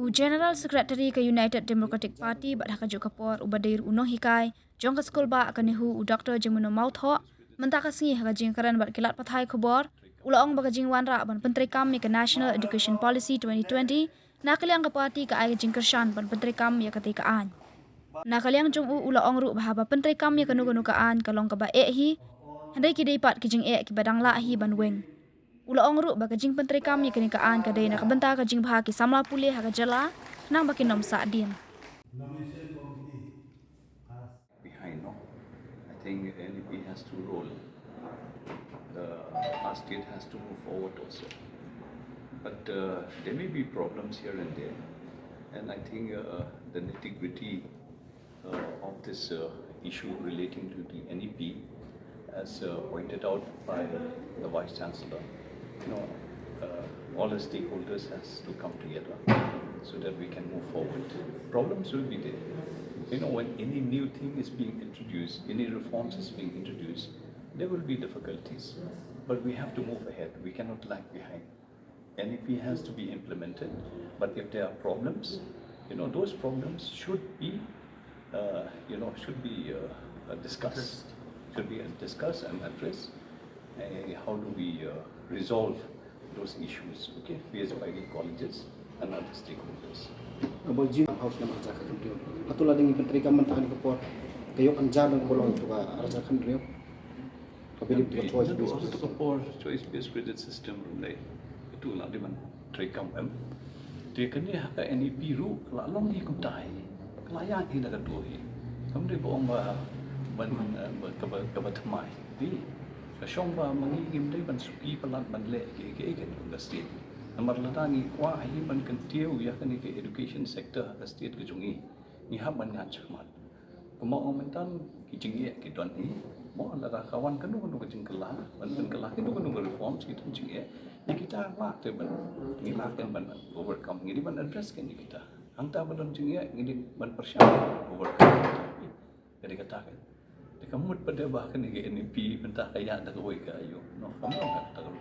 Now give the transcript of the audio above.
General Secretary ke United Democratic Party badah kajuk kapor ubadir unong hikai jong ka skul ba akan nihu Dr. Jemuno Mautho mentah kasih hagajing karan bat kilat pathai khobor ulaong bagajing wanra ban Pyntreikam ke National Education Policy 2020 nakaliang ka party ka ay Kyrshan ban Pyntreikam ya katikaan nakaliang jong ulaong ru bahaba Pyntreikam ya kanu kaan kalong ka ba hi handai ki pat kijing ki badang la hi ban weng ulaong ru bagajing Pyntreikam ya kanikaan ka day nakabenta ka jing bahaki samla pulih haga Jylla nang bakin nom saadin behind, no? I think NEP has to roll. Our state has to move forward also. But there may be problems here and there. And I think the nitty-gritty of this issue relating to the NEP, as pointed out by the Vice Chancellor, all the stakeholders has to come together so that we can move forward. Problems will be there. When any new thing is being introduced, any reforms is being introduced, there will be difficulties. But we have to move ahead. We cannot lag behind. NEP has to be implemented. But if there are problems, those problems should be, discussed. Should be discussed and addressed. How do we resolve those issues, faced by the colleges and other stakeholders. About Jylla house naman sa kandiyo. Katulad ng Pyntreikam man tahan ko po kayo ang jalan bolong ito ka sa kandiyo. Kabilib to choice based system. Choice based credit system like itu lah di man Pyntreikam dia kena hak NEP ru lalong ni kutai. Kelayan ini dah dua hi. Kemudian boong ba ban kabatmai. Di kasyong ba mangigim dai ban suki pelat ban le ke ke state. Nomor latangi kuah ini ban kentiu ya kan ke education sector ke state ke jungi ni hab ban ngacak mat kemau momentan kijing ke don ni mo lara kawan kanu ke jing kelah ban kelah ke reform kita jing ni kita lak te ban ni lak ban overcome ni ban address kan kita angta ban jing ni ban persiap overcome jadi katakan kamu pada bahkan ke NEP mentah kaya tak koi ke ayo no kamu tak tahu